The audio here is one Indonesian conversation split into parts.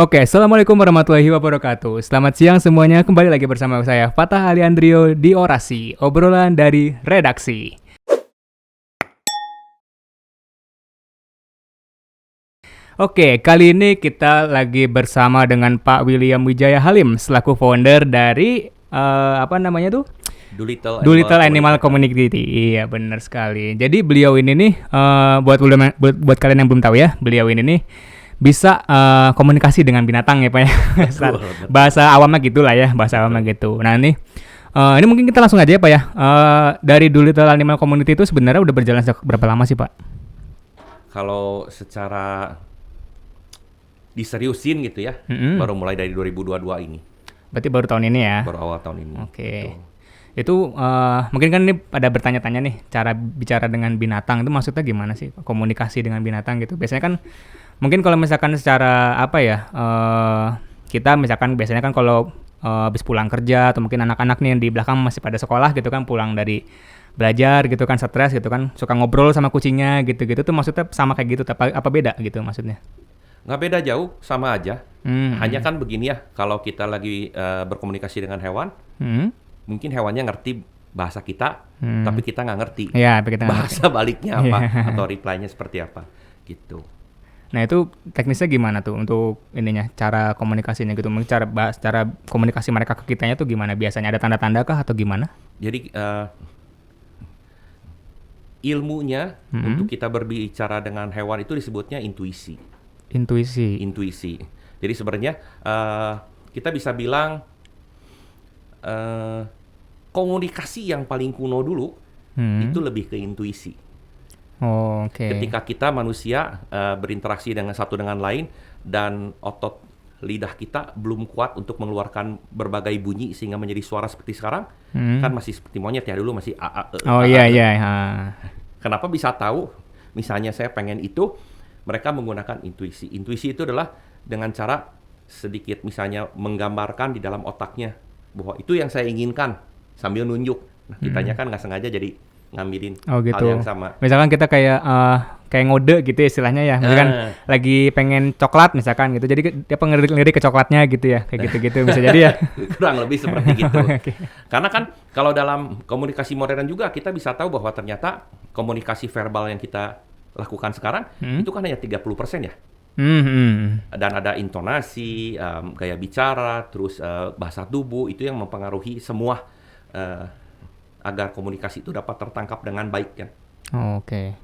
Oke, Assalamualaikum warahmatullahi wabarakatuh. Selamat siang semuanya, kembali lagi bersama saya Fatah Aliandrio di Orasi, obrolan dari redaksi. Oke, kali ini kita lagi bersama dengan Pak William Wijaya Halim selaku founder dari apa namanya tuh? Doolittle Animal Community. Iya, benar sekali. Jadi beliau ini nih buat kalian yang belum tahu ya, beliau ini nih bisa komunikasi dengan binatang ya Pak ya. Bahasa awamnya gitulah ya, bahasa awamnya gitu. Nah, ini mungkin kita langsung aja ya Pak ya. Dari Doolittle Animal Community itu sebenarnya udah berjalan sejak berapa lama sih Pak? Kalau secara diseriusin gitu ya, baru mulai dari 2022 ini. Berarti baru tahun ini ya? Baru awal tahun ini. Oke. Itu mungkin kan ini pada bertanya-tanya nih, cara bicara dengan binatang itu maksudnya gimana sih? Komunikasi dengan binatang gitu. Biasanya kan mungkin kalau misalkan secara apa ya, kita misalkan biasanya kan kalau habis pulang kerja atau mungkin anak-anak nih yang di belakang masih pada sekolah gitu kan, pulang dari belajar gitu kan, stres gitu kan, suka ngobrol sama kucingnya gitu-gitu tuh maksudnya sama kayak gitu, apa beda gitu maksudnya? Nggak beda jauh, sama aja. Hanya kan begini ya, kalau kita lagi berkomunikasi dengan hewan, mungkin hewannya ngerti bahasa kita, tapi kita nggak ngerti bahasa baliknya apa, atau reply-nya seperti apa, gitu. Nah itu teknisnya gimana tuh untuk ininya, cara komunikasinya gitu, cara komunikasi mereka ke kitanya tuh gimana? Biasanya ada tanda-tanda kah atau gimana? Jadi ilmunya untuk kita berbicara dengan hewan itu disebutnya intuisi. Intuisi. Jadi sebenarnya kita bisa bilang komunikasi yang paling kuno dulu itu lebih ke intuisi. Oh, oke. Ketika kita manusia berinteraksi dengan satu dengan lain dan otot lidah kita belum kuat untuk mengeluarkan berbagai bunyi sehingga menjadi suara seperti sekarang, kan masih seperti monyet ya, dulu masih a. Oh iya. Kenapa bisa tahu? Misalnya saya pengen itu, mereka menggunakan intuisi. Intuisi itu adalah dengan cara sedikit misalnya menggambarkan di dalam otaknya bahwa itu yang saya inginkan sambil nunjuk. Nah, kitanya kan nggak sengaja jadi ngambilin hal yang sama. Misalkan kita kayak ngode gitu istilahnya ya. Misalkan lagi pengen coklat misalkan gitu. Jadi dia ngelirik ke coklatnya gitu ya. Kayak gitu-gitu bisa jadi ya. Kurang lebih seperti gitu. Okay. Karena kan kalau dalam komunikasi modern juga kita bisa tahu bahwa ternyata komunikasi verbal yang kita lakukan sekarang itu kan hanya 30% ya. Dan ada intonasi, gaya bicara, terus bahasa tubuh itu yang mempengaruhi semua agar komunikasi itu dapat tertangkap dengan baik kan. Oke.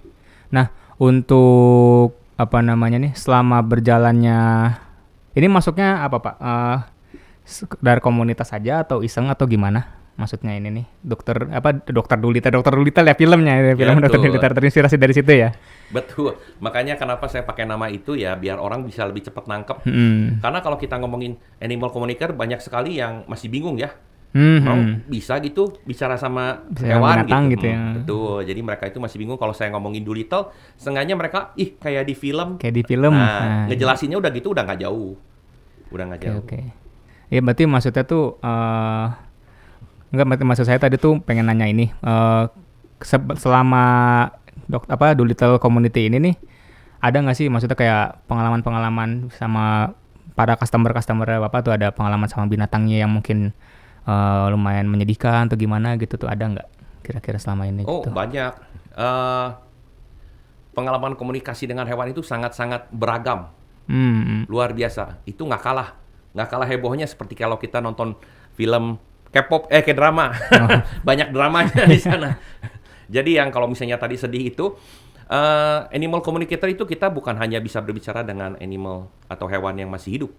Nah, untuk apa namanya nih, selama berjalannya ini masuknya apa Pak? Dari komunitas saja atau iseng atau gimana? Maksudnya ini nih, Dokter Doolittle ya filmnya, film Dokter Doolittle terinspirasi dari situ ya. Betul. Makanya kenapa saya pakai nama itu ya biar orang bisa lebih cepat nangkep. Karena kalau kita ngomongin animal communicator banyak sekali yang masih bingung ya. Mau bisa gitu bicara sama hewan gitu ya. Betul. Jadi mereka itu masih bingung kalau saya ngomongin Doolittle, sengaja mereka kayak di film. Nah, ngejelasinnya udah gitu udah nggak jauh. Oke. Ya berarti maksudnya tuh maksud saya tadi tuh pengen nanya ini, selama Doolittle Community ini nih, ada nggak sih maksudnya kayak pengalaman-pengalaman sama para customer Bapak tuh, ada pengalaman sama binatangnya yang mungkin lumayan menyedihkan atau gimana gitu tuh, ada nggak kira-kira selama ini? Oh gitu? Banyak. Pengalaman komunikasi dengan hewan itu sangat-sangat beragam. Luar biasa. Itu nggak kalah hebohnya seperti kalau kita nonton film K-pop, kayak drama. Banyak dramanya di sana. Jadi yang kalau misalnya tadi sedih itu, animal communicator itu kita bukan hanya bisa berbicara dengan animal atau hewan yang masih hidup.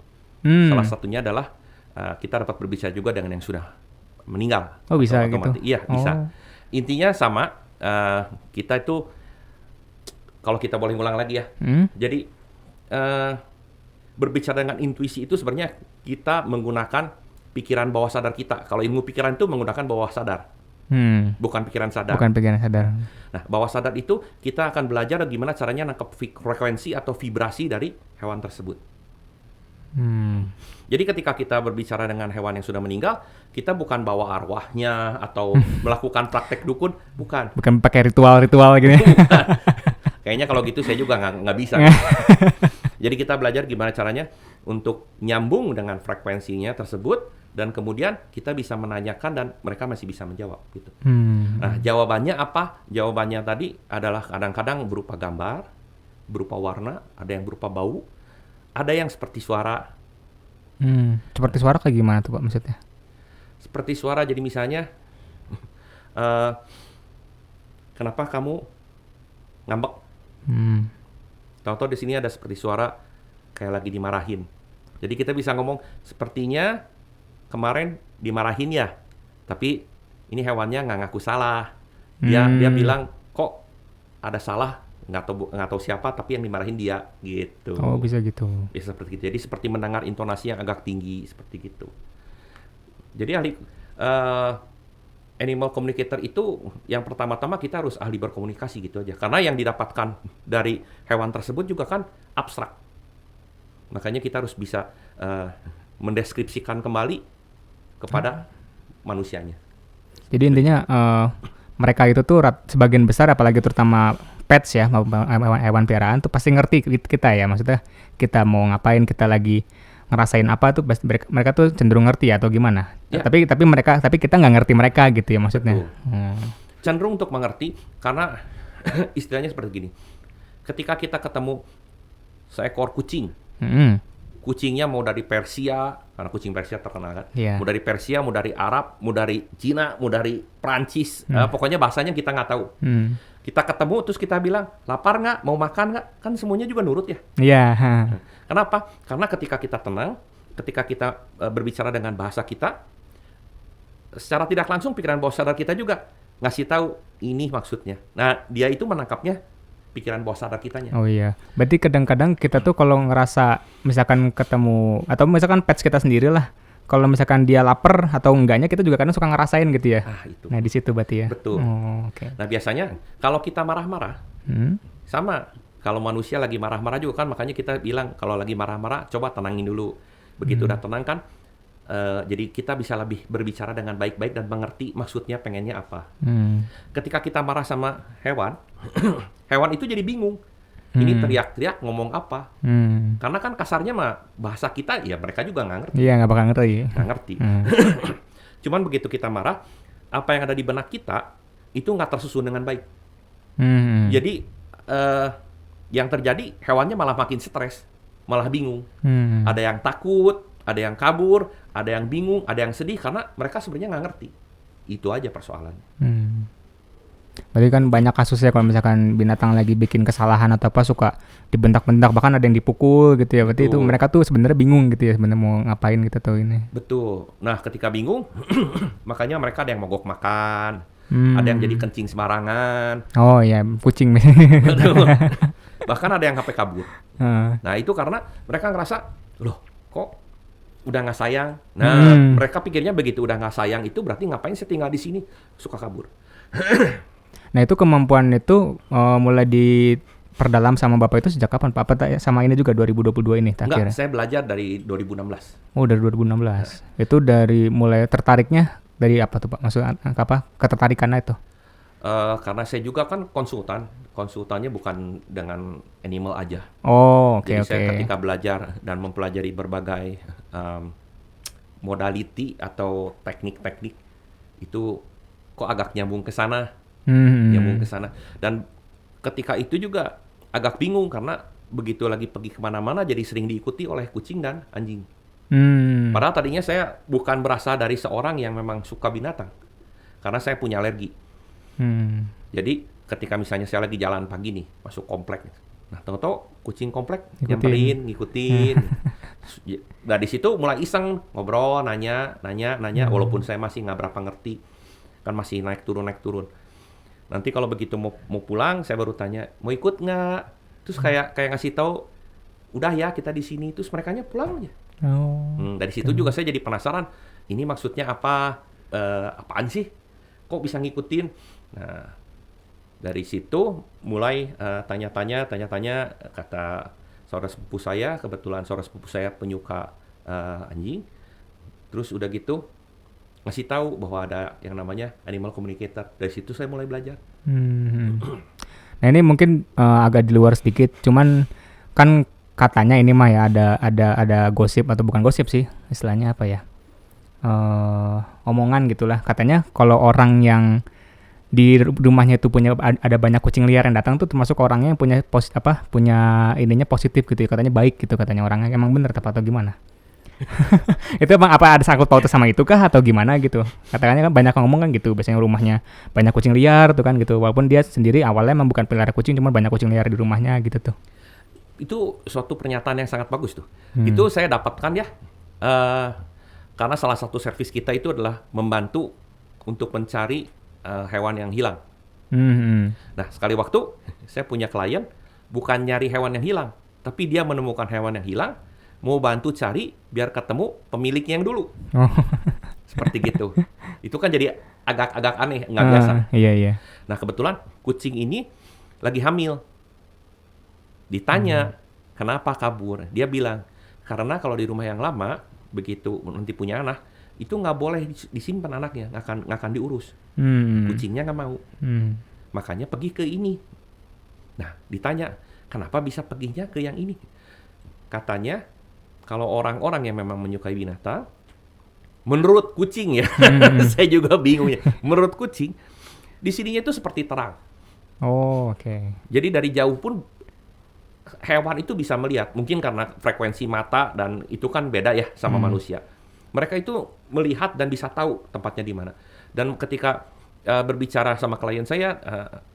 Salah satunya adalah kita dapat berbicara juga dengan yang sudah meninggal. Oh bisa gitu? Iya, bisa. Intinya sama, kita itu, kalau kita boleh ngulang lagi ya, jadi berbicara dengan intuisi itu sebenarnya kita menggunakan pikiran bawah sadar kita. Kalau ilmu pikiran itu menggunakan bawah sadar, bukan pikiran sadar. Nah, bawah sadar itu kita akan belajar gimana caranya nangkep frekuensi atau vibrasi dari hewan tersebut. Jadi ketika kita berbicara dengan hewan yang sudah meninggal, kita bukan bawa arwahnya atau melakukan praktek dukun, bukan. Bukan pakai ritual gini. Kayaknya kalau gitu saya juga nggak bisa. Jadi kita belajar gimana caranya untuk nyambung dengan frekuensinya tersebut, dan kemudian kita bisa menanyakan dan mereka masih bisa menjawab gitu. Nah, jawabannya apa? Jawabannya tadi adalah kadang-kadang berupa gambar, berupa warna, ada yang berupa bau, ada yang seperti suara. Seperti suara kayak gimana tuh Pak maksudnya? Seperti suara, jadi misalnya, kenapa kamu ngambek? Tahu-tahu di sini ada seperti suara kayak lagi dimarahin. Jadi kita bisa ngomong, sepertinya kemarin dimarahin ya, tapi ini hewannya nggak ngaku salah. Dia bilang kok ada salah, nggak tahu siapa, tapi yang dimarahin dia gitu. Oh, bisa gitu. Bisa seperti itu. Jadi seperti mendengar intonasi yang agak tinggi seperti gitu. Jadi ahli animal communicator itu yang pertama-tama kita harus ahli berkomunikasi gitu aja. Karena yang didapatkan dari hewan tersebut juga kan abstrak. Makanya kita harus bisa mendeskripsikan kembali kepada manusianya. Jadi intinya mereka itu tuh sebagian besar, apalagi terutama pets ya, hewan peliharaan tuh pasti ngerti kita ya. Maksudnya kita mau ngapain, kita lagi ngerasain apa tuh, mereka tuh cenderung ngerti atau gimana. Ya. Tapi kita nggak ngerti mereka gitu ya maksudnya. Cenderung untuk mengerti karena istilahnya seperti gini. Ketika kita ketemu seekor kucing, kucingnya mau dari Persia, karena kucing Persia terkenal kan, mau dari Persia, mau dari Arab, mau dari Cina, mau dari Prancis, pokoknya bahasanya kita nggak tahu. Kita ketemu terus kita bilang, lapar nggak, mau makan nggak, kan semuanya juga nurut ya. Kenapa? Karena ketika kita tenang, ketika kita berbicara dengan bahasa kita, secara tidak langsung pikiran bawah sadar kita juga ngasih tahu ini maksudnya. Nah, dia itu menangkapnya pikiran bawah sadar kitanya. Oh iya. Berarti kadang-kadang kita tuh kalau ngerasa misalkan ketemu atau misalkan pets kita sendiri lah, kalau misalkan dia lapar atau enggaknya kita juga kadang suka ngerasain gitu ya. Itu. Nah, di situ berarti ya. Betul. Okay. Nah, biasanya kalau kita marah-marah, sama kalau manusia lagi marah-marah juga kan, makanya kita bilang kalau lagi marah-marah coba tenangin dulu. Begitu udah tenang kan, jadi kita bisa lebih berbicara dengan baik-baik dan mengerti maksudnya pengennya apa. Ketika kita marah sama hewan, hewan itu jadi bingung. Ini teriak-teriak ngomong apa? Karena kan kasarnya mah bahasa kita ya mereka juga nggak ngerti. Iya, nggak bakal ngerti. Nggak ngerti. Cuman begitu kita marah, apa yang ada di benak kita itu nggak tersusun dengan baik. Jadi yang terjadi hewannya malah makin stres, malah bingung. Ada yang takut, ada yang kabur, ada yang bingung, ada yang sedih karena mereka sebenarnya nggak ngerti. Itu aja persoalannya. Berarti kan banyak kasusnya kalau misalkan binatang lagi bikin kesalahan atau apa suka dibentak-bentak, bahkan ada yang dipukul gitu ya. Berarti itu mereka tuh sebenarnya bingung gitu ya, sebenarnya mau ngapain gitu atau ini. Betul. Nah, ketika bingung, makanya mereka ada yang mogok makan, ada yang jadi kencing sembarangan. Oh iya, kucing. Betul. Bahkan ada yang sampai kabur. Nah, itu karena mereka ngerasa, loh kok udah nggak sayang. Nah, mereka pikirnya begitu udah nggak sayang itu berarti ngapain saya tinggal di sini, suka kabur. Nah, itu kemampuan itu mulai diperdalam sama Bapak itu sejak kapan Pak? Apa sama ini juga 2022 ini Enggak, saya belajar dari 2016. Oh, dari 2016. Itu dari mulai tertariknya dari apa tuh Pak? Maksudnya apa? Ketertarikannya itu? Karena saya juga kan konsultannya bukan dengan animal aja. Oh, oke. Jadi saya ketika belajar dan mempelajari berbagai modality atau teknik-teknik itu kok agak nyambung ke sana, nyambung ke sana. Dan ketika itu juga agak bingung karena begitu lagi pergi kemana-mana jadi sering diikuti oleh kucing dan anjing. Padahal tadinya saya bukan berasal dari seorang yang memang suka binatang, karena saya punya alergi. Jadi ketika misalnya saya lagi jalan pagi nih, masuk komplek, nah tahu-tahu kucing komplek nyamperin, ngikutin. Nah di situ mulai iseng, ngobrol, nanya, walaupun saya masih nggak berapa ngerti, kan masih naik turun. Nanti kalau begitu mau pulang, saya baru tanya, mau ikut nggak? Terus kayak ngasih tahu, udah ya kita di sini. Terus merekanya pulang aja. Dari situ juga saya jadi penasaran, ini maksudnya apa? Apaan sih? Kok bisa ngikutin? Nah, dari situ mulai tanya-tanya, kata saudara sepupu saya, kebetulan saudara sepupu saya penyuka anjing. Terus udah gitu, ngasih tahu bahwa ada yang namanya animal communicator. Dari situ saya mulai belajar. Nah ini mungkin agak di luar sedikit, cuman kan katanya ini mah ya ada gosip atau bukan gosip sih, istilahnya apa ya? Omongan gitulah. Katanya kalau orang yang di rumahnya itu punya ada banyak kucing liar yang datang tuh termasuk orangnya yang punya ininya positif gitu ya. Katanya baik gitu katanya orangnya. Emang bener atau gimana? Itu emang apa ada sangkut pautnya sama itu kah atau gimana gitu? Katanya kan banyak yang ngomong kan gitu. Biasanya rumahnya banyak kucing liar tuh kan gitu. Walaupun dia sendiri awalnya emang bukan pelihara kucing, cuma banyak kucing liar di rumahnya gitu tuh. Itu suatu pernyataan yang sangat bagus tuh. Itu saya dapatkan ya, karena salah satu servis kita itu adalah membantu untuk mencari hewan yang hilang. Nah, sekali waktu saya punya klien bukan nyari hewan yang hilang, tapi dia menemukan hewan yang hilang, mau bantu cari biar ketemu pemiliknya yang dulu. Seperti gitu. Itu kan jadi agak-agak aneh, nggak biasa. Iya. Nah, kebetulan kucing ini lagi hamil. Ditanya, kenapa kabur? Dia bilang, karena kalau di rumah yang lama, begitu nanti punya anak, itu nggak boleh disimpan anaknya, nggak akan diurus. Kucingnya nggak mau. Makanya pergi ke ini. Nah, ditanya, kenapa bisa perginya ke yang ini? Katanya, kalau orang-orang yang memang menyukai binatang, menurut kucing ya, saya juga bingung ya. Menurut kucing, di sininya itu seperti terang. Oh, oke. Jadi dari jauh pun hewan itu bisa melihat, mungkin karena frekuensi mata dan itu kan beda ya sama manusia. Mereka itu melihat dan bisa tahu tempatnya di mana. Dan ketika berbicara sama klien saya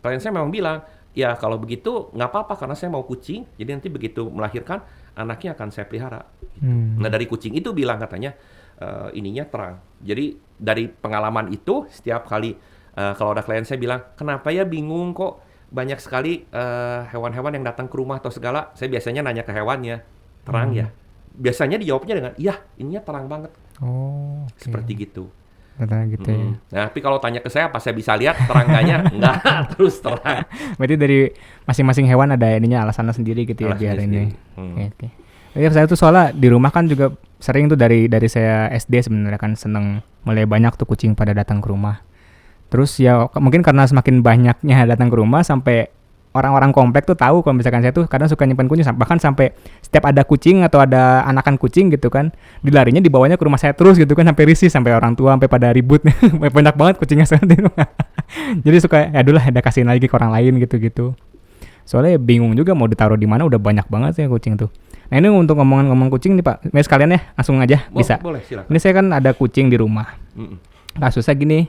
memang bilang, ya kalau begitu nggak apa-apa karena saya mau kucing, jadi nanti begitu melahirkan anaknya akan saya pelihara. Nah dari kucing itu bilang katanya ininya terang. Jadi dari pengalaman itu setiap kali kalau ada klien saya bilang, kenapa ya bingung kok banyak sekali hewan-hewan yang datang ke rumah atau segala, saya biasanya nanya ke hewannya, terang ya? Biasanya dijawabnya dengan, iya, ininya terang banget. Oh, okay. Seperti gitu. Terang gitu ya. Nah, tapi kalau tanya ke saya, apa saya bisa lihat terang enggaknya? Enggak, terus terang. Berarti dari masing-masing hewan ada ininya alasannya sendiri gitu ya, biar ini. Oke. Ya, saya tuh soalnya di rumah kan juga sering tuh dari saya SD sebenarnya kan seneng mulai banyak tuh kucing pada datang ke rumah. Terus ya mungkin karena semakin banyaknya datang ke rumah sampai orang-orang komplek tuh tahu kalau misalkan saya tuh kadang suka nyimpan kucing, bahkan sampai setiap ada kucing atau ada anakan kucing gitu kan, dilarinya dibawanya ke rumah saya terus gitu kan, sampai risih, sampai orang tua sampai pada ribut. Banyak banget kucingnya di rumah. Jadi suka ya dulu ada kasihin lagi ke orang lain gitu-gitu. Soalnya bingung juga mau ditaruh di mana, udah banyak banget sih kucing tuh. Nah ini untuk ngomong kucing nih Pak, ini sekalian ya langsung aja bisa. Boleh, silakan. Ini saya kan ada kucing di rumah. Kasusnya gini,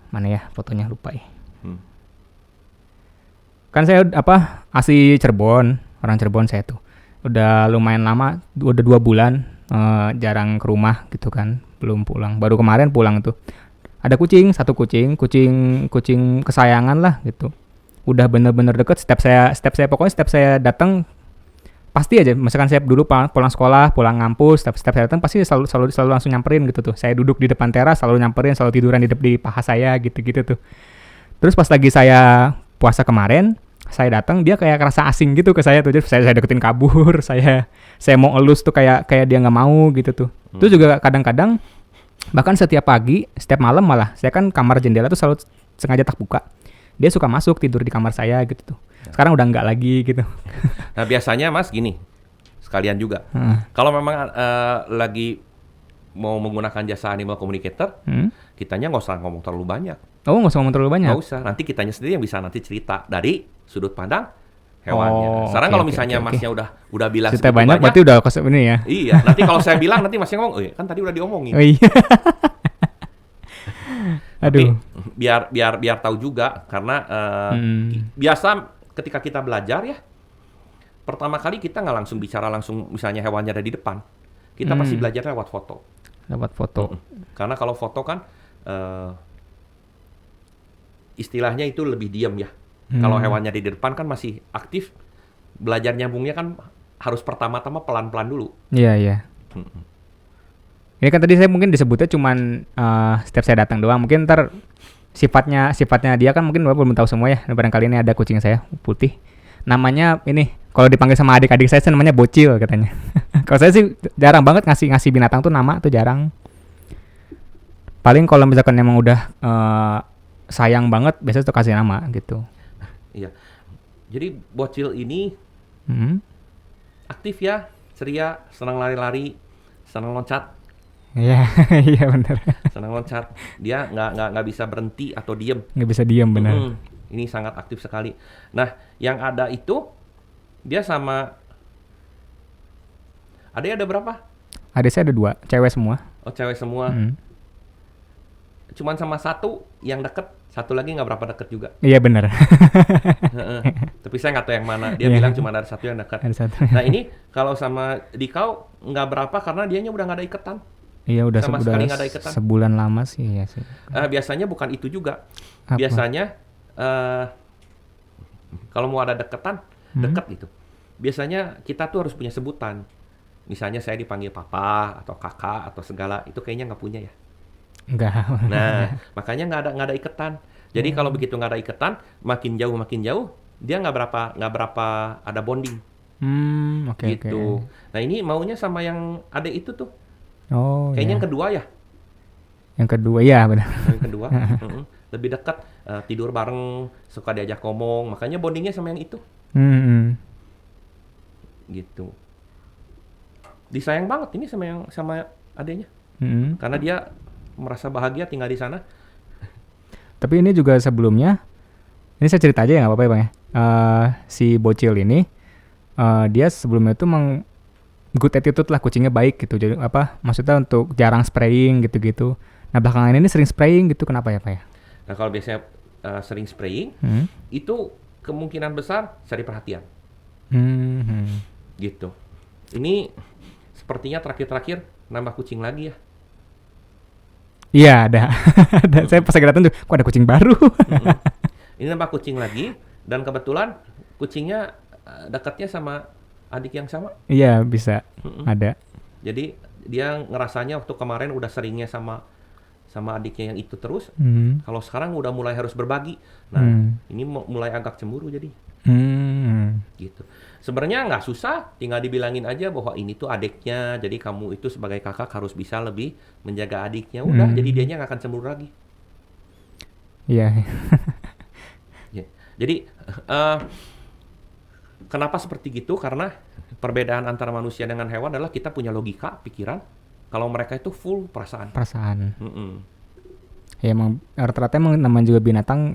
mana ya fotonya, lupa ya. Kan saya asli Cirebon, orang Cirebon saya tuh. Udah lumayan lama, udah 2 bulan jarang ke rumah gitu kan, belum pulang. Baru kemarin pulang tuh. Ada satu kucing kesayangan lah gitu. Udah bener-bener deket, setiap saya datang pasti aja, misalkan saya dulu pulang sekolah, pulang ngampus, setiap saya datang pasti selalu langsung nyamperin gitu tuh. Saya duduk di depan teras, selalu nyamperin, selalu tiduran di paha saya gitu tuh. Terus pas lagi saya puasa kemarin, saya datang, dia kayak kerasa asing gitu ke saya tuh. Jadi saya deketin kabur, saya mau elus tuh kayak dia nggak mau gitu tuh. Itu juga kadang-kadang bahkan setiap pagi, setiap malam malah, saya kan kamar jendela tuh selalu sengaja tak buka. Dia suka masuk tidur di kamar saya gitu tuh. Sekarang udah enggak lagi gitu. Nah biasanya Mas gini, sekalian juga. Kalau memang lagi mau menggunakan jasa animal communicator, kitanya nggak usah ngomong terlalu banyak. Oh, nggak usah ngomong terlalu banyak? Nggak usah, nanti kitanya sendiri yang bisa nanti cerita dari sudut pandang hewannya. Sekarang kalau misalnya Masnya udah bilang cerita banyak, berarti udah ini ya? Iya, nanti kalau saya bilang nanti Masnya ngomong, kan tadi udah diomongin. Oh iya. Tapi biar tahu juga, karena biasa ketika kita belajar ya, pertama kali kita nggak langsung bicara misalnya hewannya ada di depan, kita pasti belajar lewat foto. Karena kalau foto kan istilahnya itu lebih diam ya. Kalau hewannya di depan kan masih aktif, belajar nyambungnya kan harus pertama-tama pelan-pelan dulu. Iya. Ini kan tadi saya mungkin disebutnya cuman setiap saya datang doang. Mungkin ntar sifatnya dia kan mungkin belum tahu semua ya. Barangkali ini ada kucing saya putih. Namanya ini, kalau dipanggil sama adik-adik saya namanya Bocil katanya. Kalau saya sih jarang banget ngasih binatang tuh nama tuh jarang. Paling kalau misalkan emang udah sayang banget biasanya tuh kasih nama gitu. Iya. Jadi Bocil ini Aktif ya, ceria, senang lari-lari, senang loncat. Iya, iya benar. Senang loncat. Dia nggak bisa berhenti atau diem. Nggak bisa diam benar. Ini sangat aktif sekali. Nah, yang ada itu dia sama adanya ada berapa? Adik saya ada 2, cewek semua. Oh, cewek semua. Cuman sama satu yang deket, satu lagi nggak berapa deket juga. Iya benar. Tapi saya nggak tahu yang mana. Dia bilang cuma ada satu yang dekat. Nah ini kalau sama Dikau nggak berapa karena dianya udah nggak ada ikatan. Iya udah sama sekali nggak ada ikatan. Sebulan lama sih ya sih. Biasanya bukan itu juga. Apa? Biasanya kalau mau ada deketan, deket gitu. Biasanya kita tuh harus punya sebutan. Misalnya saya dipanggil papa atau kakak atau segala, itu kayaknya nggak punya ya. Enggak. Nah, makanya nggak ada ikatan. Jadi kalau begitu nggak ada ikatan, makin jauh, dia nggak berapa ada bonding. Oke. Gitu. Nah ini maunya sama yang adek itu tuh. Oh. Kayaknya ya. yang kedua ya. Yang kedua ya benar. Yang kedua, lebih dekat, tidur bareng, suka diajak ngomong. Makanya bondingnya sama yang itu. Gitu. Disayang banget ini sama adeknya. Karena dia merasa bahagia tinggal di sana. Tapi ini juga sebelumnya, ini saya cerita aja ya nggak apa-apa ya Bang ya. Si bocil ini, dia sebelumnya itu good attitude lah, kucingnya baik gitu. Jadi maksudnya untuk jarang spraying gitu-gitu. Nah belakangan ini sering spraying gitu, kenapa ya Pak ya? Nah kalau biasanya sering spraying, itu kemungkinan besar cari perhatian. Gitu. Ini sepertinya terakhir nambah kucing lagi ya. Iya ada. Saya pas lagi datang tuh, kok ada kucing baru? Ini nambah kucing lagi, dan kebetulan kucingnya dekatnya sama adik yang sama. Iya bisa, ada. Jadi dia ngerasanya waktu kemarin udah seringnya sama adiknya yang itu terus. Kalau sekarang udah mulai harus berbagi. Nah ini mulai agak cemburu jadi. Gitu. Sebenarnya nggak susah, tinggal dibilangin aja bahwa ini tuh adiknya, jadi kamu itu sebagai kakak harus bisa lebih menjaga adiknya. Udah, jadi dianya nggak akan cemburu lagi. Iya. Ya. Jadi kenapa seperti gitu? Karena perbedaan antara manusia dengan hewan adalah kita punya logika, pikiran. Kalau mereka itu full perasaan. Ya emang rata-rata emang namanya juga binatang,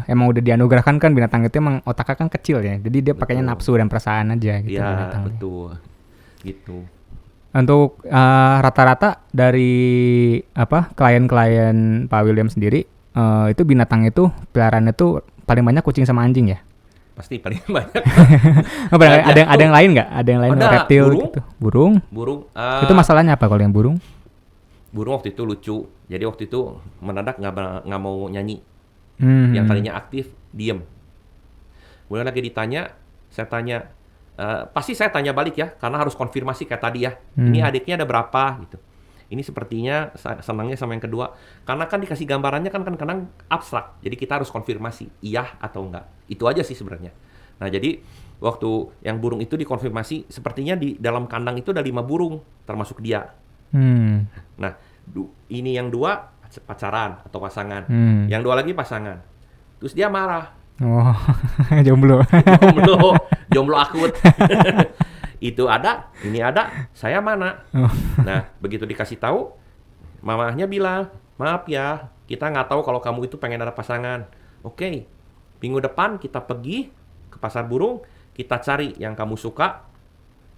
emang udah dianugerahkan kan binatang itu emang otaknya kan kecil ya, jadi dia pakainya nafsu dan perasaan aja gitu. Iya betul, gitu. Untuk rata-rata dari klien-klien Pak William sendiri, itu binatang itu peliharaan itu paling banyak kucing sama anjing ya? Pasti paling banyak. Ada yang lain nggak? Ada yang lain reptil burung, gitu? Burung. Itu masalahnya apa kalau yang burung? Burung waktu itu lucu. Jadi waktu itu mendadak nggak mau nyanyi. Yang tadinya aktif, diem. Kemudian lagi ditanya, saya tanya, pasti saya tanya balik ya, karena harus konfirmasi kayak tadi ya. Ini adiknya ada berapa gitu. Ini sepertinya senangnya sama yang kedua. Karena kan dikasih gambarannya kan kadang abstrak. Jadi kita harus konfirmasi, iya atau enggak. Itu aja sih sebenarnya. Nah jadi waktu yang burung itu dikonfirmasi, sepertinya di dalam kandang itu ada 5 burung, termasuk dia. Nah, ini yang 2 pacaran atau pasangan. Yang 2 lagi pasangan. Terus dia marah. Oh, jomblo. Jomblo akut. Itu ada, ini ada, saya mana? Nah, begitu dikasih tahu, mamahnya bilang, maaf ya, kita nggak tahu kalau kamu itu pengen ada pasangan. Oke, minggu depan kita pergi ke pasar burung, kita cari yang kamu suka,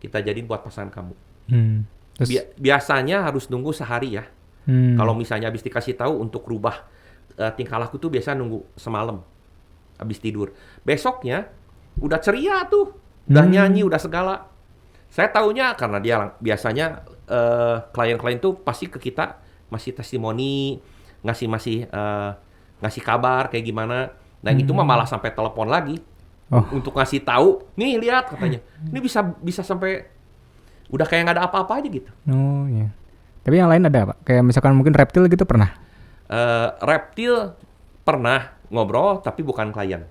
kita jadiin buat pasangan kamu. Biasanya harus nunggu sehari ya. Kalau misalnya habis dikasih tahu untuk rubah tingkah laku tuh biasa nunggu semalam habis tidur. Besoknya udah ceria tuh, udah nyanyi, udah segala. Saya taunya karena dia biasanya klien-klien tuh pasti ke kita masih testimoni, ngasih kabar kayak gimana. Nah itu mah malah sampai telepon lagi untuk ngasih tahu. Nih lihat katanya, ini bisa sampai udah kayak nggak ada apa-apa aja gitu. Oh iya. Tapi yang lain ada Pak? Kayak misalkan mungkin reptil gitu pernah? Reptil pernah ngobrol tapi bukan klien.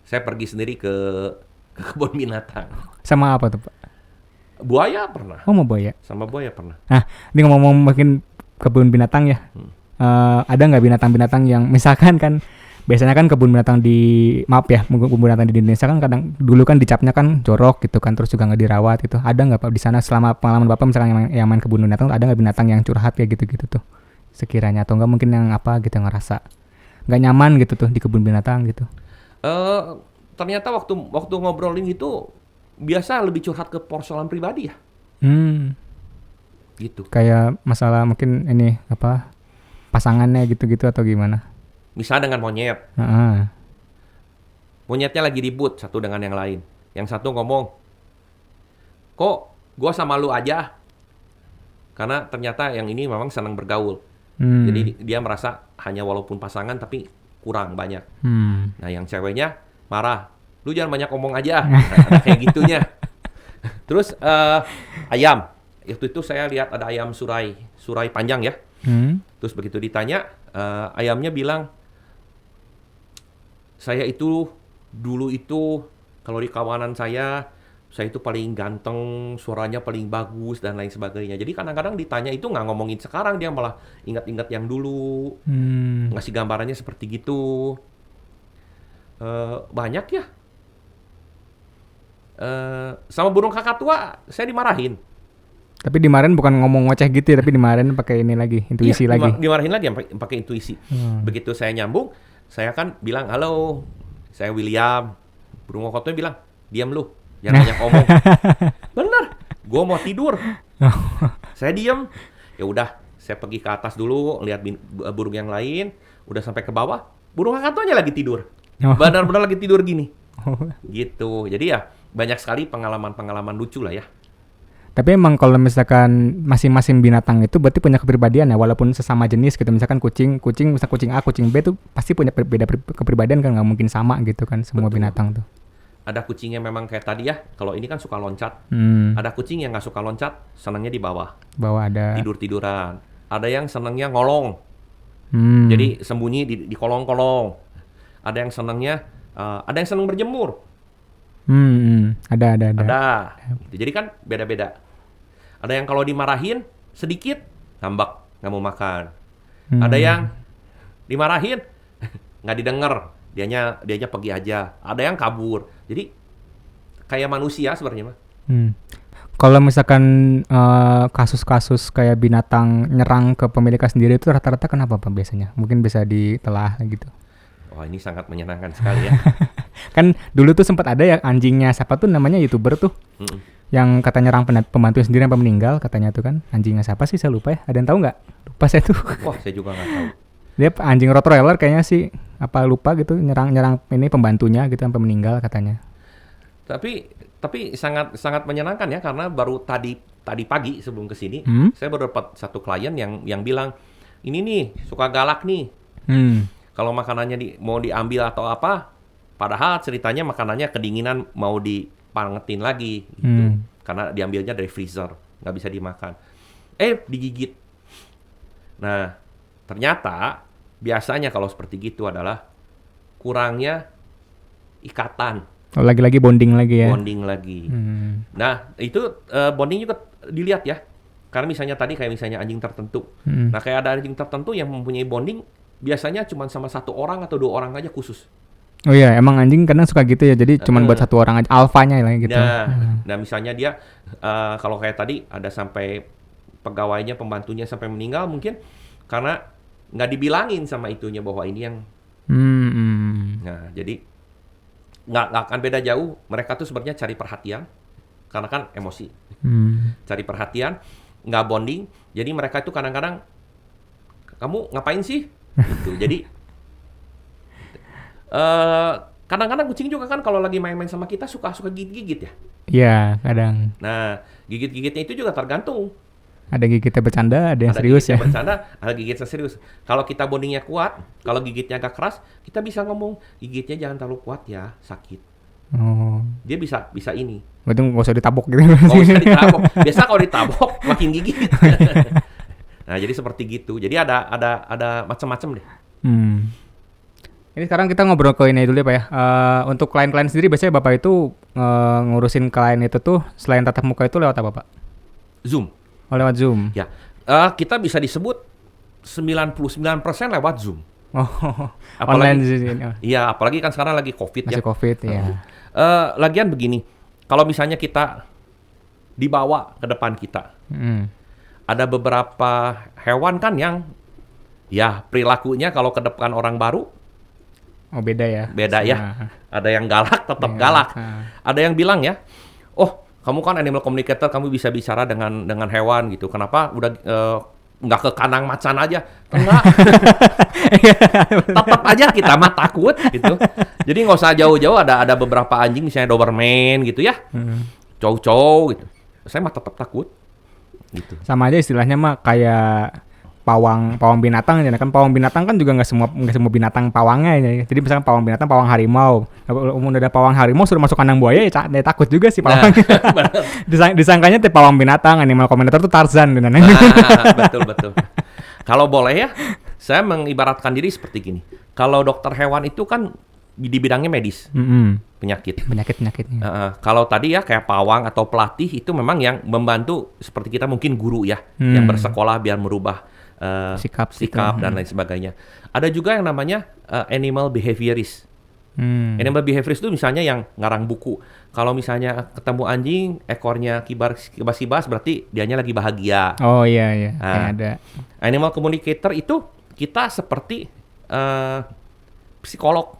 Saya pergi sendiri ke kebun binatang. Sama apa tuh Pak? Buaya pernah. Oh mau buaya? Sama buaya pernah. Nah ini ngomong-ngomong makin kebun binatang ya. Ada nggak binatang-binatang yang misalkan kan biasanya kan kebun binatang kebun binatang di Indonesia kan kadang dulu kan dicapnya kan jorok gitu kan, terus juga nggak dirawat gitu. Ada nggak Pak di sana selama pengalaman Bapak misalkan yang main kebun binatang, ada nggak binatang yang curhat kayak gitu-gitu tuh sekiranya, atau nggak mungkin yang apa gitu ngerasa nggak nyaman gitu tuh di kebun binatang gitu? Ternyata waktu ngobrolin itu biasa lebih curhat ke persoalan pribadi ya. Gitu. Kayak masalah mungkin ini apa pasangannya gitu-gitu atau gimana? Misalnya dengan monyet. Monyetnya lagi ribut satu dengan yang lain. Yang satu ngomong, kok gue sama lu aja? Karena ternyata yang ini memang senang bergaul. Jadi dia merasa hanya walaupun pasangan tapi kurang banyak. Nah yang ceweknya marah, lu jangan banyak ngomong aja. Ada kayak gitunya. Terus ayam. Waktu itu saya lihat ada ayam surai panjang ya. Terus begitu ditanya, ayamnya bilang, saya itu dulu itu kalau di kawanan saya itu paling ganteng, suaranya paling bagus dan lain sebagainya. Jadi kadang-kadang ditanya itu nggak ngomongin sekarang, dia malah ingat-ingat yang dulu, ngasih gambarannya seperti gitu. Banyak ya. Sama burung kakak tua saya dimarahin. Tapi dimarahin bukan ngomong ngoceh gitu ya, tapi dimarahin pakai ini lagi, intuisi lagi. Dimarahin lagi pakai intuisi. Begitu saya nyambung, saya kan bilang, halo, saya William. Burung kokotnya bilang, diam lu, jangan banyak ngomong. Bener, gue mau tidur. Saya diam. Ya udah, saya pergi ke atas dulu, lihat burung yang lain. Udah sampai ke bawah, burung kakaknya lagi tidur. Benar-benar lagi tidur gini. Gitu. Jadi ya banyak sekali pengalaman-pengalaman lucu lah ya. Tapi emang kalau misalkan masing-masing binatang itu berarti punya kepribadian ya, walaupun sesama jenis gitu. Misalkan kucing A, kucing B tuh pasti punya beda kepribadian kan, nggak mungkin sama gitu kan semua binatang tuh. Ada kucing yang memang kayak tadi ya, kalau ini kan suka loncat. Ada kucing yang nggak suka loncat, senangnya di bawah. Bawah ada. Tidur-tiduran. Ada yang senangnya ngolong. Jadi sembunyi di kolong-kolong. Ada yang senangnya, ada yang senang berjemur. Ada. Jadi kan beda-beda. Ada yang kalau dimarahin sedikit ngambek, nggak mau makan. Ada yang dimarahin nggak didengar, dianya pergi aja. Ada yang kabur. Jadi kayak manusia sebenarnya mah. Kalau misalkan kasus-kasus kayak binatang nyerang ke pemiliknya sendiri itu rata-rata kenapa Pak biasanya? Mungkin bisa ditelah gitu. Wah, ini sangat menyenangkan sekali ya. Kan dulu tuh sempat ada ya anjingnya siapa tuh namanya YouTuber tuh. Yang katanya nyerang pembantu sendiri yang meninggal katanya tuh kan. Anjingnya siapa sih, saya lupa ya. Ada yang tahu nggak? Lupa saya tuh. Wah, saya juga nggak tahu. Dia anjing Rottweiler kayaknya sih, apa lupa gitu, nyerang ini pembantunya gitu sampai meninggal katanya. Tapi sangat menyenangkan ya, karena baru tadi pagi sebelum kesini saya baru dapat satu klien yang bilang, ini nih suka galak nih. Kalau makanannya mau diambil atau apa, padahal ceritanya makanannya kedinginan mau dipangetin lagi gitu. Karena diambilnya dari freezer, nggak bisa dimakan. Digigit. Nah, ternyata biasanya kalau seperti gitu adalah kurangnya ikatan. Lagi-lagi bonding lagi ya. Bonding lagi. Nah, itu bonding juga dilihat ya. Karena misalnya tadi kayak misalnya anjing tertentu. Nah, kayak ada anjing tertentu yang mempunyai bonding biasanya cuma sama satu orang atau 2 orang aja khusus. Oh iya, emang anjing kadang suka gitu ya. Jadi cuma buat satu orang aja, alfanya lah gitu. Nah, misalnya dia kalau kayak tadi ada sampai pegawainya, pembantunya sampai meninggal mungkin karena nggak dibilangin sama itunya bahwa ini yang. Nah, jadi nggak akan beda jauh. Mereka tuh sebenarnya cari perhatian karena kan emosi. Cari perhatian, nggak bonding. Jadi mereka itu kadang-kadang, kamu ngapain sih? Gitu. Jadi kadang-kadang kucing juga kan kalau lagi main-main sama kita suka gigit-gigit ya. Iya, kadang. Nah, gigit-gigitnya itu juga tergantung. Ada gigitnya bercanda, ada yang serius ya. Bercanda, ada gigitnya serius. Kalau kita bondingnya kuat, kalau gigitnya agak keras, kita bisa ngomong, gigitnya jangan terlalu kuat ya, sakit. Dia bisa ini. Berarti nggak usah ditabok gitu. Nggak usah ditabok. Biasa kalau ditabok makin gigit. Nah, jadi seperti gitu. Jadi ada macam-macam deh. Ini sekarang kita ngobrol ke ini dulu ya Pak ya. Untuk klien-klien sendiri biasanya Bapak itu ngurusin klien itu tuh selain tatap muka itu lewat apa Pak? Zoom. Oh, lewat Zoom. Ya, kita bisa disebut 99% lewat Zoom. Oh, online Apalagi di sini. Oh, iya, apalagi kan sekarang lagi COVID ya. masih COVID ya. Lagian begini, kalau misalnya kita dibawa ke depan kita, ada beberapa hewan kan yang ya perilakunya kalau ke depan orang baru Oh, beda ya. beda ya. Nah, Ada yang galak, tetap iya. galak. Ah. Ada yang bilang ya, oh kamu kan animal communicator, kamu bisa bicara dengan hewan gitu. Kenapa udah nggak ke kandang macan aja? Enggak, tetap aja kita mah takut gitu. Jadi nggak usah jauh-jauh. Ada beberapa anjing misalnya Doberman gitu ya, Chow gitu. Saya mah tetap takut gitu. Sama aja istilahnya mah kayak pawang binatang ya kan, pawang binatang kan juga nggak semua binatang pawangnya ya. Jadi misalkan pawang binatang, pawang harimau, kalau ada pawang harimau suruh masuk kandang buaya ya, dia takut juga sih pawang. Disangkanya teh pawang binatang, animal communicator tuh Tarzan gitu. Betul. Kalau boleh ya, saya mengibaratkan diri seperti gini. Kalau dokter hewan itu kan di bidangnya medis, penyakitnya. Kalau tadi ya kayak pawang atau pelatih itu memang yang membantu seperti kita mungkin guru ya, yang bersekolah biar merubah sikap dan lain sebagainya. Ada juga yang namanya animal behaviorist. Animal behaviorist itu misalnya yang ngarang buku. Kalau misalnya ketemu anjing, ekornya kibas-kibas, berarti dianya lagi bahagia. Oh iya. Nah, Ada. Animal communicator itu kita seperti psikolog.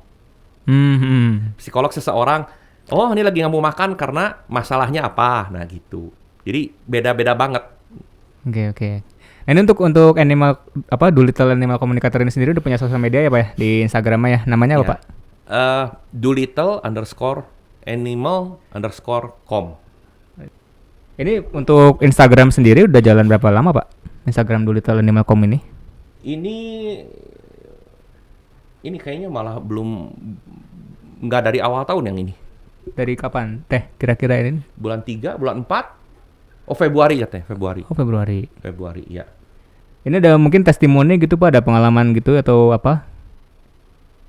Psikolog seseorang, oh ini lagi nggak mau makan karena masalahnya apa. Nah gitu. Jadi beda-beda banget. Oke. Nah, ini untuk animal Doolittle Animal Communicator ini sendiri udah punya sosial media ya Pak ya, di Instagramnya ya. Namanya apa Pak? Doolittle_animal_com. Ini untuk Instagram sendiri udah jalan berapa lama Pak? Instagram Doolittle Animal Com ini? Ini kayaknya malah nggak dari awal tahun yang ini. Dari kapan kira-kira ini? Bulan 3, bulan 4. Oh Februari ya teh, Februari. Oh Februari ya. Ini ada mungkin testimoni gitu Pak, ada pengalaman gitu atau apa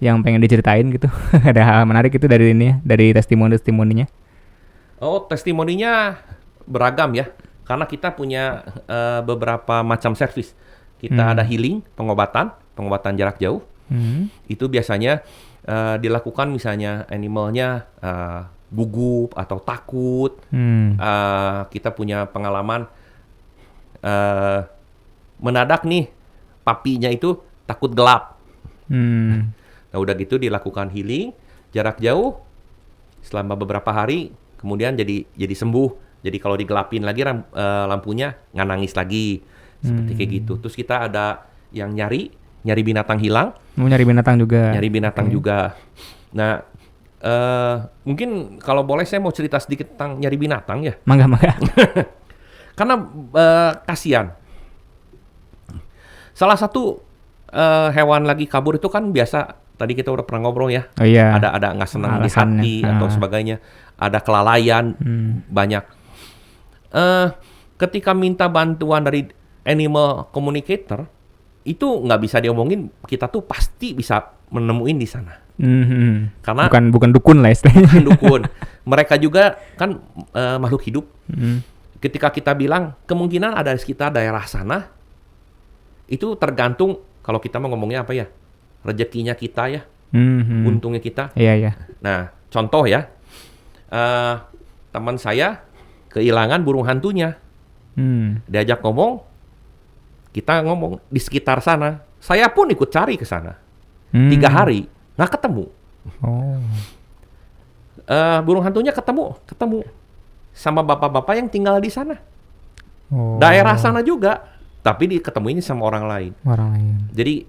yang pengen diceritain gitu? Ada hal menarik itu dari ini ya, dari testimoninya? Oh testimoninya beragam ya, karena kita punya beberapa macam servis. Kita ada healing, pengobatan jarak jauh. Itu biasanya dilakukan misalnya animalnya gugup atau takut. Kita punya pengalaman mendadak nih papinya itu takut gelap. Nah udah gitu dilakukan healing jarak jauh selama beberapa hari, kemudian jadi sembuh. Jadi kalau digelapin lagi lampunya nggak nangis lagi, seperti kayak gitu. Terus kita ada yang nyari binatang hilang. Mau nyari binatang juga. Juga. Nah, mungkin kalau boleh saya mau cerita sedikit tentang nyari binatang ya. Mangga. Karena kasihan. Salah satu hewan lagi kabur itu kan biasa. Tadi kita udah pernah ngobrol ya. Oh iya. Ada nggak senang di hati atau sebagainya. Ada kelalaian banyak. Ketika minta bantuan dari animal communicator, itu nggak bisa diomongin, kita tuh pasti bisa menemuin di sana. Karena bukan dukun lah istilahnya. Bukan dukun. Mereka juga kan makhluk hidup. Ketika kita bilang kemungkinan ada di sekitar daerah sana, itu tergantung kalau kita mau ngomongnya apa ya, rezekinya kita ya, untungnya kita. Iya. Nah contoh ya, teman saya kehilangan burung hantunya. Diajak ngomong, kita ngomong di sekitar sana. Saya pun ikut cari ke sana. 3 hari nggak ketemu. Burung hantunya ketemu sama bapak-bapak yang tinggal di sana. Daerah sana juga, tapi diketemuin sama orang lain. Jadi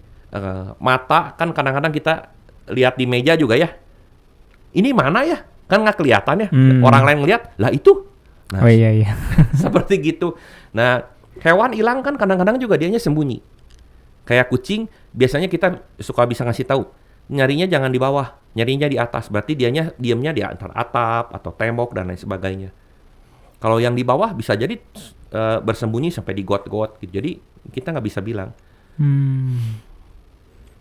mata kan kadang-kadang kita lihat di meja juga ya. Ini mana ya? Kan nggak kelihatan ya. Orang lain ngeliat, lah itu. Nah, iya. Seperti gitu. Nah, hewan hilang kan kadang-kadang juga dianya sembunyi. Kayak kucing, biasanya kita suka bisa ngasih tahu, nyarinya jangan di bawah, nyarinya di atas. Berarti diamnya di antara atap atau tembok dan lain sebagainya. Kalau yang di bawah bisa jadi bersembunyi sampai di got-got gitu. Jadi kita nggak bisa bilang.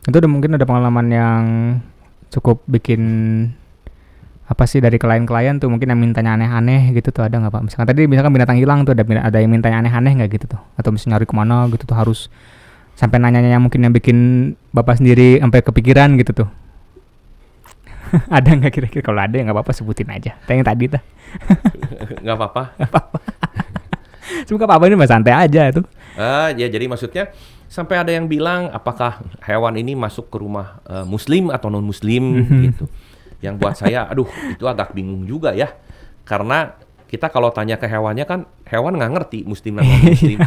Itu mungkin ada pengalaman yang cukup bikin apa sih dari klien tuh, mungkin yang mintanya aneh-aneh gitu tuh, ada nggak Pak? Misalkan binatang hilang tuh ada yang mintanya aneh-aneh nggak gitu tuh? Atau misalnya nyari kemana gitu tuh harus Sampai nanya-nanya mungkin yang bikin Bapak sendiri sampai kepikiran gitu tuh. Ada nggak kira-kira? Kalau ada ya nggak apa-apa sebutin aja. Yang tadi tuh. Nggak apa-apa. Semoga apa ini mas santai aja tuh. Ya jadi maksudnya sampai ada yang bilang apakah hewan ini masuk ke rumah muslim atau non muslim gitu. Yang buat saya, aduh itu agak bingung juga ya. Karena kita kalau tanya ke hewannya kan hewan nggak ngerti muslim dan non muslim.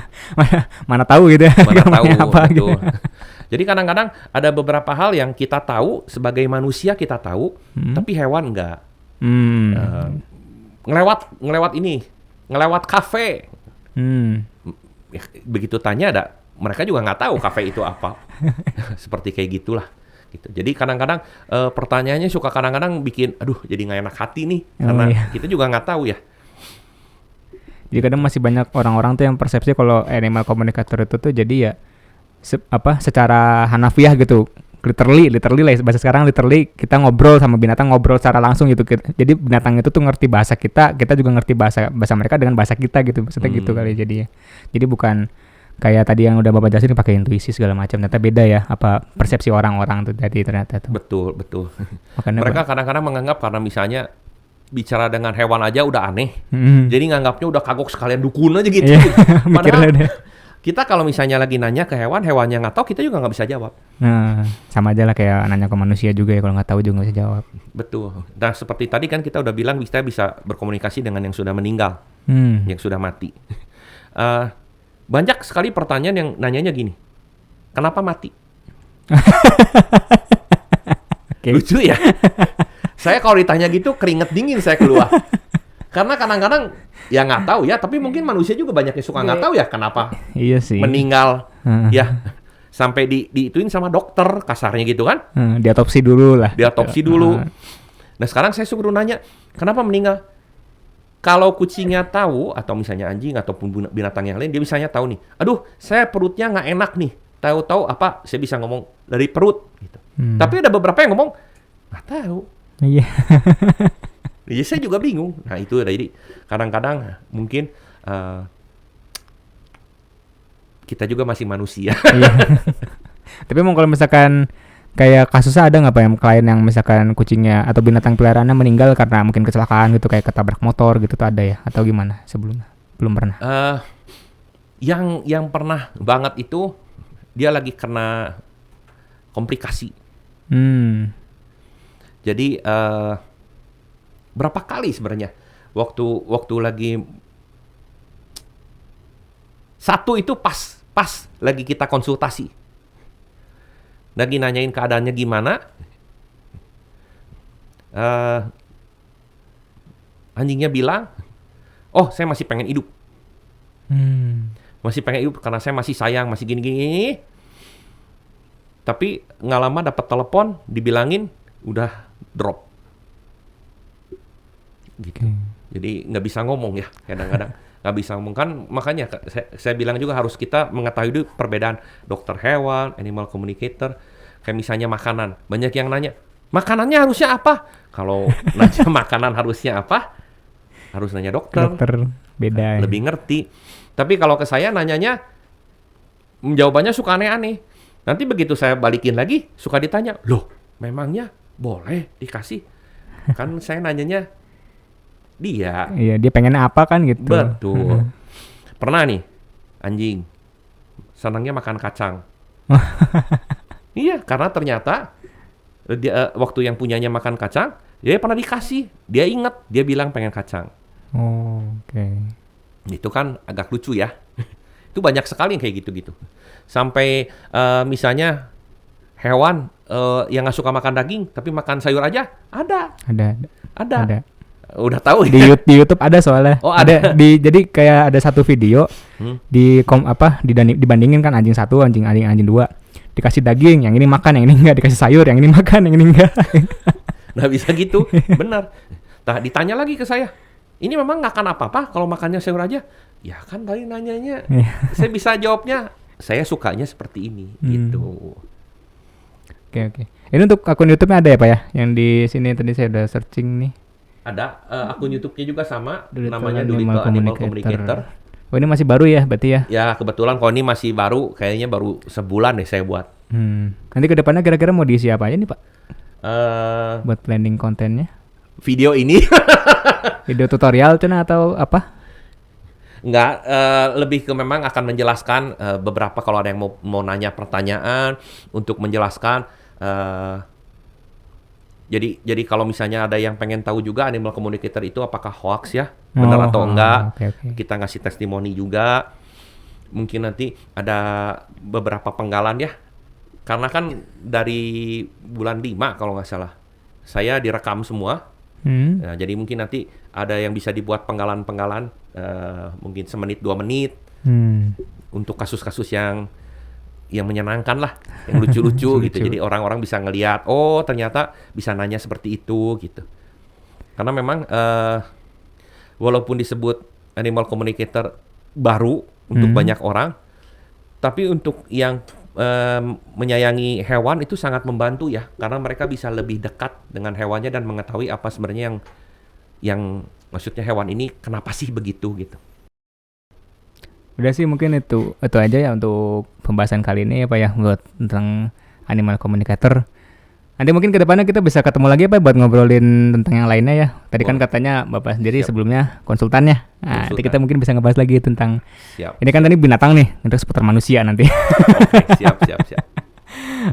mana tahu gitu ya. Mana tahu apa, gitu. gitu. Jadi kadang-kadang ada beberapa hal yang kita tahu sebagai manusia kita tahu, tapi hewan nggak. Ngelewat kafe. Begitu tanya mereka juga nggak tahu kafe itu apa. Seperti kayak gitulah. Gitu. Jadi kadang-kadang pertanyaannya suka kadang-kadang bikin, aduh jadi nggak enak hati nih, karena kita juga nggak tahu ya. Jadi kadang masih banyak orang-orang tuh yang persepsi kalau animal communicator itu tuh jadi ya secara hanafiah gitu. Literally lah bahasa sekarang, literally kita ngobrol sama binatang, ngobrol secara langsung gitu. Jadi binatang itu tuh ngerti bahasa kita juga ngerti bahasa mereka dengan bahasa kita gitu. Maksudnya gitu kali jadinya. Jadi bukan kayak tadi yang udah Bapak jelasin pakai intuisi segala macam. Ternyata beda ya apa persepsi orang-orang tuh tadi ternyata tuh. Betul. Makanya mereka kadang-kadang menganggap karena misalnya bicara dengan hewan aja udah aneh. Jadi nganggapnya udah kagok sekalian dukun aja gitu. Padahal kita kalau misalnya lagi nanya ke hewannya nggak tahu, kita juga nggak bisa jawab. Nah, sama aja lah kayak nanya ke manusia juga ya, kalau nggak tahu juga nggak bisa jawab. Betul. Nah, seperti tadi kan kita udah bilang kita bisa berkomunikasi dengan yang sudah meninggal, yang sudah mati. Banyak sekali pertanyaan yang nanyanya gini, kenapa mati? Lucu ya? Saya kalau ditanya gitu, keringet dingin saya keluar. Karena kadang-kadang ya nggak tahu ya, tapi mungkin manusia juga banyak yang suka nggak tahu ya kenapa meninggal ya sampai diituin sama dokter kasarnya gitu kan? Diotopsi dulu lah. Diotopsi dulu. Nah sekarang saya suruh nanya kenapa meninggal? Kalau kucingnya tahu atau misalnya anjing ataupun binatang yang lain dia misalnya tahu nih, aduh saya perutnya nggak enak nih, tahu-tahu apa? Saya bisa ngomong dari perut. Gitu. Tapi ada beberapa yang ngomong nggak tahu. Iya. Ya, saya juga bingung. Nah itu jadi kadang-kadang mungkin kita juga masih manusia. Iya. Tapi emang kalau misalkan kayak kasusnya ada nggak Pak yang klien yang misalkan kucingnya atau binatang peliharaannya meninggal karena mungkin kecelakaan gitu kayak ketabrak motor gitu tuh ada ya atau gimana sebelumnya? Belum pernah. Yang pernah banget itu dia lagi kena komplikasi. Jadi berapa kali sebenarnya waktu lagi satu itu pas lagi kita konsultasi lagi nanyain keadaannya gimana, anjingnya bilang oh saya masih pengen hidup, masih pengen hidup karena saya masih sayang, masih gini-gini, tapi nggak lama dapat telepon dibilangin udah drop gitu. Jadi nggak bisa ngomong ya kadang-kadang nggak bisa ngomong kan, makanya saya bilang juga harus kita mengetahui dulu perbedaan dokter hewan, animal communicator. Kayak misalnya makanan, banyak yang nanya makanannya harusnya apa, kalau nanya makanan harusnya apa harus nanya dokter beda lebih ngerti. Tapi kalau ke saya nanyanya jawabannya suka aneh-aneh, nanti begitu saya balikin lagi suka ditanya loh memangnya boleh dikasih, kan saya nanyanya dia. Iya, dia pengen apa kan gitu. Betul. Pernah nih, anjing senangnya makan kacang. Iya, karena ternyata dia, waktu yang punyanya makan kacang, dia pernah dikasih. Dia ingat, dia bilang pengen kacang. Oh, oke. Itu kan agak lucu ya. Itu banyak sekali yang kayak gitu-gitu. Sampai misalnya hewan yang nggak suka makan daging, tapi makan sayur aja, ada. Udah tahu ya? Di YouTube ada soalnya. Oh, ada. Jadi kayak ada satu video dibandingin kan anjing satu, anjing dua, dikasih daging, yang ini makan, yang ini enggak, dikasih sayur, yang ini makan, yang ini enggak. Nah bisa gitu, benar. Nah ditanya lagi ke saya, ini memang nggak akan apa-apa kalau makannya sayur aja? Ya kan tadi nanyanya, saya bisa jawabnya, saya sukanya seperti ini, gitu. Oke. Ini untuk akun YouTube-nya ada ya Pak ya? Yang di sini tadi saya udah searching nih. Ada akun YouTube-nya juga sama, Doolittle namanya Doolittle Animal Communicator. Oh ini masih baru ya berarti ya? Ya kebetulan kalau ini masih baru, kayaknya baru sebulan deh saya buat. Nanti ke depannya kira-kira mau diisi apa aja nih Pak? Buat planning kontennya? Video ini. Video tutorial cina atau apa? Enggak, lebih ke memang akan menjelaskan beberapa kalau ada yang mau nanya pertanyaan untuk menjelaskan. Jadi kalau misalnya ada yang pengen tahu juga animal communicator itu apakah hoax ya, benar atau enggak, okay. Kita ngasih testimoni juga. Mungkin nanti ada beberapa penggalan ya, karena kan dari bulan 5 kalau nggak salah, saya direkam semua. Nah, jadi mungkin nanti ada yang bisa dibuat penggalan-penggalan, mungkin semenit 2 menit, untuk kasus-kasus yang menyenangkan lah, yang lucu-lucu gitu. Jadi orang-orang bisa ngelihat, oh ternyata bisa nanya seperti itu gitu. Karena memang walaupun disebut animal communicator baru untuk banyak orang, tapi untuk yang menyayangi hewan itu sangat membantu ya, karena mereka bisa lebih dekat dengan hewannya dan mengetahui apa sebenarnya yang maksudnya hewan ini kenapa sih begitu gitu. Udah sih mungkin itu aja ya untuk pembahasan kali ini ya Pak ya, buat tentang animal communicator. Nanti mungkin ke depannya kita bisa ketemu lagi Pak buat ngobrolin tentang yang lainnya ya. Tadi kan katanya Bapak sendiri sebelumnya konsultannya. Nah, nanti kita mungkin bisa ngebahas lagi tentang ini kan tadi binatang nih, untuk seputar manusia nanti. Oke, siap.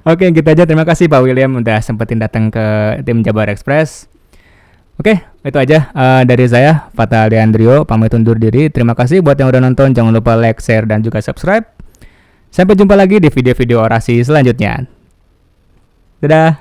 Oke, gitu aja. Terima kasih Pak William udah sempetin datang ke tim Jabar Express. Oke, itu aja dari saya, Fatal Leandrio, pamit undur diri. Terima kasih buat yang udah nonton. Jangan lupa like, share, dan juga subscribe. Sampai jumpa lagi di video-video orasi selanjutnya. Dadah.